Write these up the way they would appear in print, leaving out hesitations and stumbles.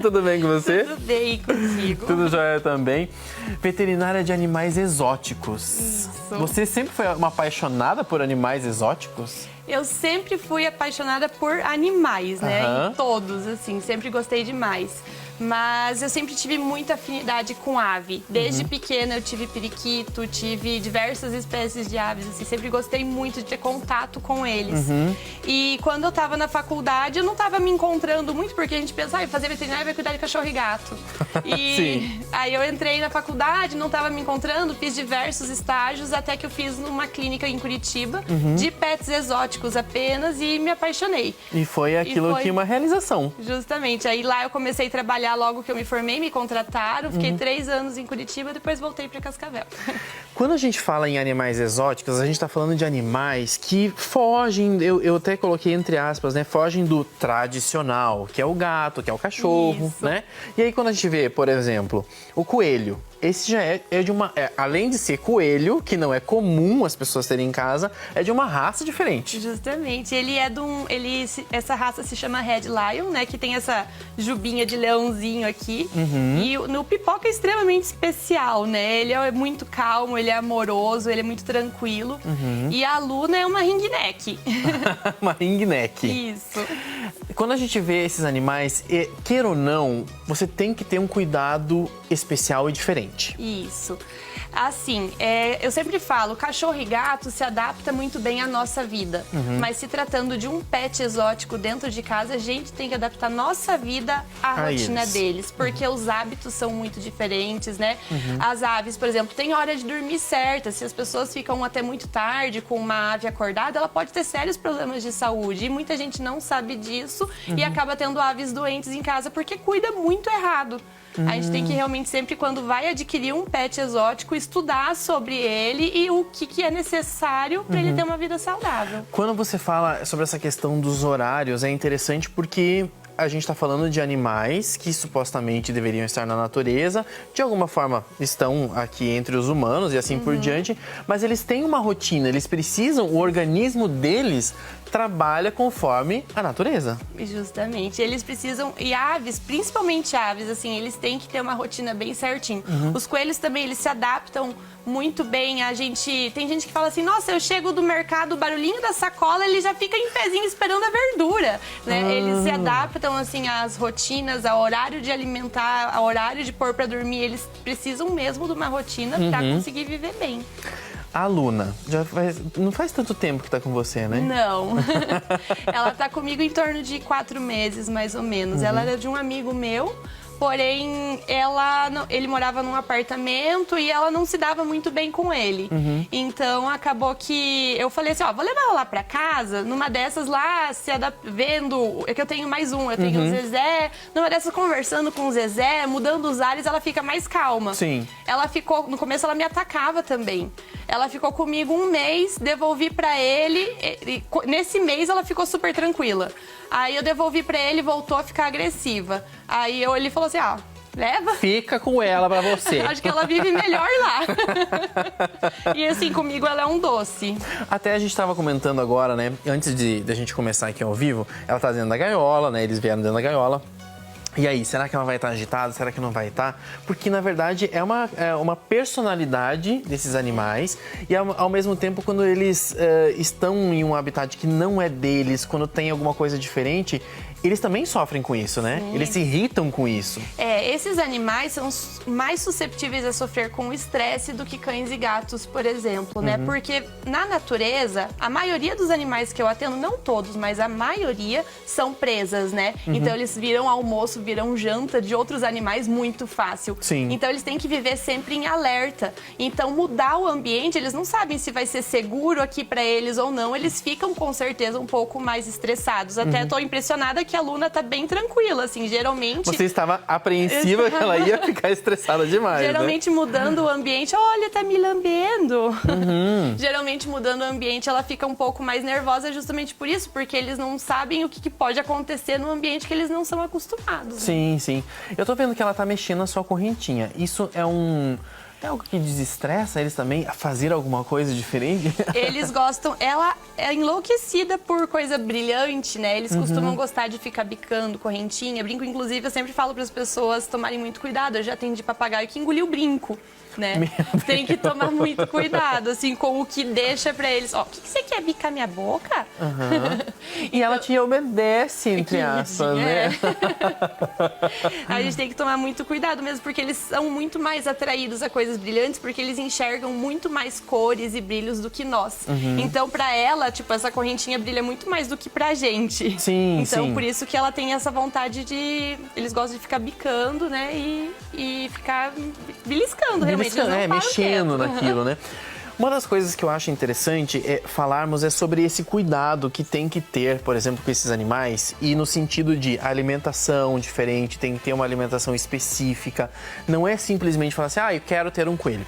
Tudo bem com você? Tudo bem contigo. Tudo jóia também. Veterinária de animais exóticos. Isso. Você sempre foi uma apaixonada por animais exóticos? Eu sempre fui apaixonada por animais, né? Aham. Em todos, assim, sempre gostei demais. Mas eu sempre tive muita afinidade com ave. Desde pequena eu tive periquito, tive diversas espécies de aves, assim, sempre gostei muito de ter contato com eles. E quando eu tava na faculdade, eu não tava me encontrando muito, porque a gente pensa, fazer veterinária vai cuidar de cachorro e gato. E Sim. aí eu entrei na faculdade, não tava me encontrando, fiz diversos estágios, até que eu fiz numa clínica em Curitiba, de pets exóticos apenas, e me apaixonei. E foi aquilo foi- que uma realização. Justamente. Aí lá eu comecei a trabalhar logo que eu me formei, me contrataram, fiquei 3 anos em Curitiba, depois voltei para Cascavel. Quando a gente fala em animais exóticos, a gente está falando de animais que fogem, eu até coloquei entre aspas, né? Fogem do tradicional, que é o gato, que é o cachorro, Isso. né? E aí quando a gente vê, por exemplo, o coelho, esse já é de uma... além de ser coelho, que não é comum as pessoas terem em casa, é de uma raça diferente. Justamente. Ele é essa raça se chama Red Lion, né? Que tem essa jubinha de leãozinho aqui. E no Pipoca é extremamente especial, né? Ele é muito calmo, ele é amoroso, ele é muito tranquilo. E a Luna é uma ringneck. Uma ringneck. Isso. Quando a gente vê esses animais, queira ou não, você tem que ter um cuidado especial e diferente. Isso. Assim, eu sempre falo, cachorro e gato se adapta muito bem à nossa vida. Mas se tratando de um pet exótico dentro de casa, a gente tem que adaptar nossa vida à rotina eles. deles. Porque os hábitos são muito diferentes, né? As aves, por exemplo, tem hora de dormir certa. Se as pessoas ficam até muito tarde com uma ave acordada, ela pode ter sérios problemas de saúde. E muita gente não sabe disso e acaba tendo aves doentes em casa porque cuida muito errado. A gente tem que realmente sempre, quando vai adquirir um pet exótico, estudar sobre ele e o que é necessário para ele ter uma vida saudável. Quando você fala sobre essa questão dos horários, é interessante porque a gente está falando de animais que supostamente deveriam estar na natureza, de alguma forma estão aqui entre os humanos e assim por diante, mas eles têm uma rotina, eles precisam, o organismo deles trabalha conforme a natureza. Justamente, eles precisam, e aves, principalmente aves, assim, eles têm que ter uma rotina bem certinho. Os coelhos também, eles se adaptam muito bem. Tem gente que fala assim, nossa, eu chego do mercado, o barulhinho da sacola, ele já fica em pezinho esperando a verdura, né? Eles se adaptam, assim, às rotinas, ao horário de alimentar, ao horário de pôr pra dormir. Eles precisam mesmo de uma rotina pra conseguir viver bem. A Luna, não faz tanto tempo que tá com você, né? Não. Ela tá comigo em torno de 4 meses, mais ou menos. Ela era de um amigo meu, porém, ele morava num apartamento e ela não se dava muito bem com ele. Então, acabou que eu falei assim, vou levar ela lá pra casa, numa dessas lá, vendo... É que eu tenho mais um, eu tenho o Zezé. Numa dessas, conversando com o Zezé, mudando os ares, ela fica mais calma. Sim. Ela ficou... No começo, ela me atacava também. Ela ficou comigo 1 mês, devolvi pra ele. Nesse mês, ela ficou super tranquila. Aí, eu devolvi pra ele e voltou a ficar agressiva. Aí, ele falou assim, leva. Fica com ela pra você. Acho que ela vive melhor lá. E assim, comigo ela é um doce. Até a gente estava comentando agora, né? Antes da gente começar aqui ao vivo, ela tá dentro da gaiola, né? Eles vieram dentro da gaiola. E aí, será que ela vai estar agitada? Será que não vai estar? Porque, na verdade, é uma personalidade desses animais. E, ao mesmo tempo, quando eles estão em um habitat que não é deles, quando tem alguma coisa diferente, eles também sofrem com isso, né? Sim. Eles se irritam com isso. Esses animais são mais susceptíveis a sofrer com estresse do que cães e gatos, por exemplo, né? Porque na natureza, a maioria dos animais que eu atendo, não todos, mas a maioria são presas, né? Então eles viram almoço, viram janta de outros animais muito fácil. Sim. Então eles têm que viver sempre em alerta. Então mudar o ambiente, eles não sabem se vai ser seguro aqui pra eles ou não. Eles ficam com certeza um pouco mais estressados. Até tô impressionada que a Luna tá bem tranquila, assim, geralmente... Você estava apreensiva que ela ia ficar estressada demais, geralmente, né? mudando o ambiente, olha, tá me lambendo. Geralmente, mudando o ambiente, ela fica um pouco mais nervosa justamente por isso, porque eles não sabem o que pode acontecer no ambiente que eles não são acostumados. Sim, sim. Eu tô vendo que ela tá mexendo na sua correntinha. Isso é É algo que desestressa eles também a fazer alguma coisa diferente? Eles gostam... Ela é enlouquecida por coisa brilhante, né? Eles costumam gostar de ficar bicando correntinha, brinco. Inclusive, eu sempre falo para as pessoas tomarem muito cuidado. Eu já atendi papagaio que engoliu brinco, né? Tem que tomar muito cuidado, assim, com o que deixa para eles. Ó, o que você quer, bicar minha boca? E ela te obedece, entre aspas, né? A gente tem que tomar muito cuidado mesmo, porque eles são muito mais atraídos a coisas brilhantes, porque eles enxergam muito mais cores e brilhos do que nós. Então, pra ela, tipo, essa correntinha brilha muito mais do que pra gente. Sim, então, sim. por isso que ela tem essa vontade de... Eles gostam de ficar bicando, né? E ficar beliscando, realmente. Eles não param mexendo quieto. naquilo, né? Uma das coisas que eu acho interessante falarmos sobre esse cuidado que tem que ter, por exemplo, com esses animais, e no sentido de alimentação diferente, tem que ter uma alimentação específica. Não é simplesmente falar assim, eu quero ter um coelho.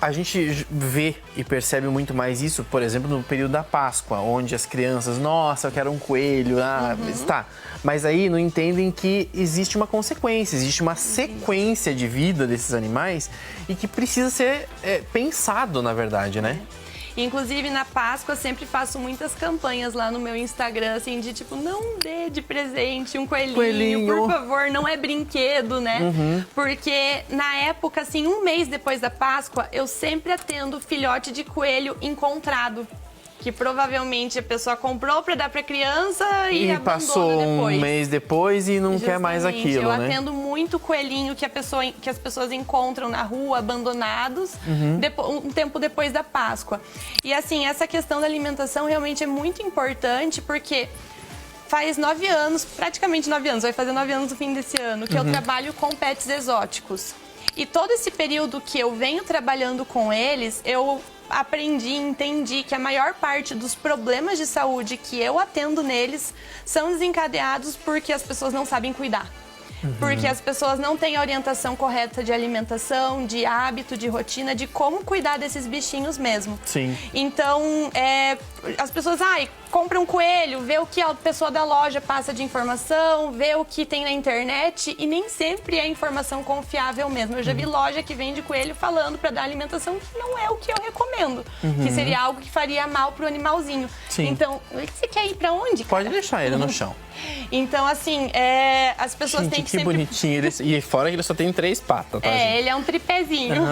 A gente vê e percebe muito mais isso, por exemplo, no período da Páscoa, onde as crianças, nossa, eu quero um coelho, está. Mas aí não entendem que existe uma consequência, existe uma sequência de vida desses animais e que precisa ser pensado, na verdade, né? Inclusive, na Páscoa, eu sempre faço muitas campanhas lá no meu Instagram, assim, de tipo, não dê de presente um coelhinho, por favor, não é brinquedo, né? Porque na época, assim, um mês depois da Páscoa, eu sempre atendo filhote de coelho encontrado. Que provavelmente a pessoa comprou para dar para criança e abandona passou depois. Um mês depois e não quer mais aquilo, eu né? Eu atendo muito coelhinho que as pessoas encontram na rua, abandonados, um tempo depois da Páscoa. E assim, essa questão da alimentação realmente é muito importante, porque faz 9 anos, praticamente 9 anos, vai fazer 9 anos no fim desse ano, que eu trabalho com pets exóticos. E todo esse período que eu venho trabalhando com eles, eu aprendi, entendi que a maior parte dos problemas de saúde que eu atendo neles são desencadeados porque as pessoas não sabem cuidar. Porque as pessoas não têm a orientação correta de alimentação, de hábito, de rotina, de como cuidar desses bichinhos mesmo. Sim. Então, as pessoas, compra um coelho, vê o que a pessoa da loja passa de informação, vê o que tem na internet e nem sempre é informação confiável mesmo. Eu já vi loja que vende coelho falando para dar alimentação que não é o que eu recomendo, que seria algo que faria mal pro animalzinho. Sim. Então, você quer ir para onde? Pode deixar ele no chão. Então, assim, as pessoas têm que sempre... bonitinho. E fora que ele só tem 3 patas, tá, gente? Ele é um tripézinho.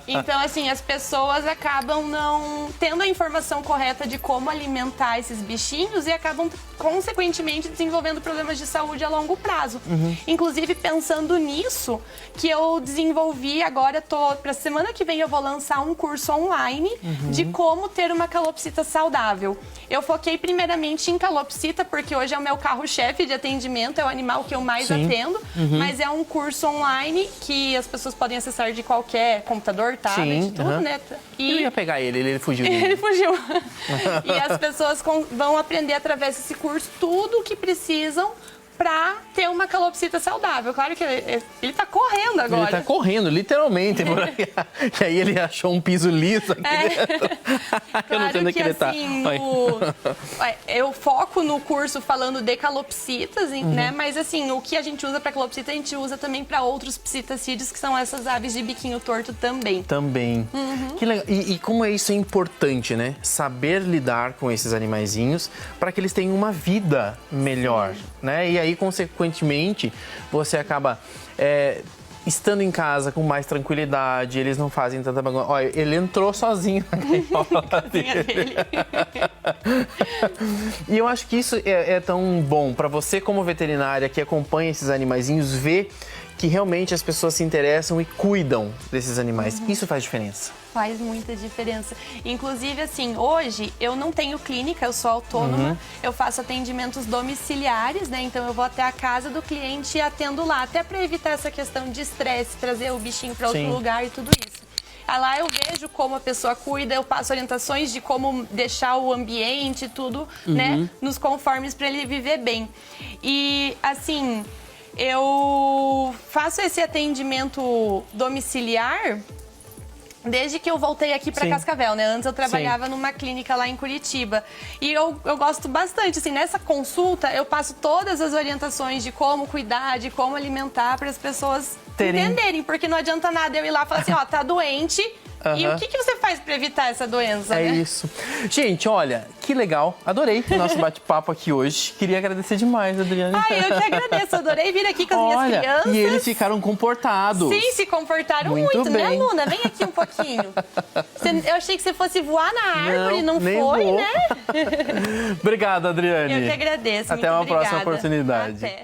Então, assim, as pessoas acabam não tendo a informação correta de como alimentar esses bichinhos e acabam, consequentemente, desenvolvendo problemas de saúde a longo prazo. Inclusive, pensando nisso, que eu desenvolvi agora, pra semana que vem eu vou lançar um curso online de como ter uma calopsita saudável. Eu foquei primeiramente em calopsita, porque hoje é o meu carro-chefe de atendimento, é o animal que eu mais atendo, mas é um curso online que as pessoas podem acessar de qualquer computador, tablet, tudo, né? Eu ia pegar ele fugiu. Ele fugiu. E as pessoas vão aprender através desse curso tudo o que precisam pra ter uma calopsita saudável. Claro que ele tá correndo agora. Ele tá correndo, literalmente. Por aí. E aí ele achou um piso liso aqui dentro. Claro eu não sei onde é que ele tá. Assim, eu foco no curso falando de calopsitas, né? Mas assim, o que a gente usa pra calopsita, a gente usa também pra outros psitacídeos, que são essas aves de biquinho torto também. Também. Que legal. E como isso é importante, né? Saber lidar com esses animaizinhos para que eles tenham uma vida melhor, né? E aí, consequentemente, você acaba estando em casa com mais tranquilidade, eles não fazem tanta bagunça. Olha, ele entrou sozinho na gaiola dele. E eu acho que isso é tão bom para você, como veterinária, que acompanha esses animaizinhos, ver que realmente as pessoas se interessam e cuidam desses animais. Isso faz diferença. Faz muita diferença. Inclusive, assim, hoje eu não tenho clínica, eu sou autônoma, eu faço atendimentos domiciliares, né? Então eu vou até a casa do cliente e atendo lá, até para evitar essa questão de estresse, trazer o bichinho para outro lugar e tudo isso. Lá eu vejo como a pessoa cuida, eu passo orientações de como deixar o ambiente, tudo, né? Nos conformes para ele viver bem. E, assim, eu faço esse atendimento domiciliar desde que eu voltei aqui para Sim. Cascavel, né? Antes eu trabalhava numa clínica lá em Curitiba. E eu gosto bastante, assim, nessa consulta eu passo todas as orientações de como cuidar, de como alimentar para as pessoas entenderem. Porque não adianta nada eu ir lá e falar assim, ó, tá doente. E o que você faz para evitar essa doença, É né? isso. Gente, olha, que legal. Adorei o nosso bate-papo aqui hoje. Queria agradecer demais, Adriane. Ai, eu que agradeço. Adorei vir aqui com as minhas crianças. E eles ficaram comportados. Sim, se comportaram muito, né, bem. Luna? Vem aqui um pouquinho. Eu achei que você fosse voar na árvore, não nem foi, vou. né? Obrigado, Adriane. Eu que agradeço. Até muito uma obrigada. próxima oportunidade. Até.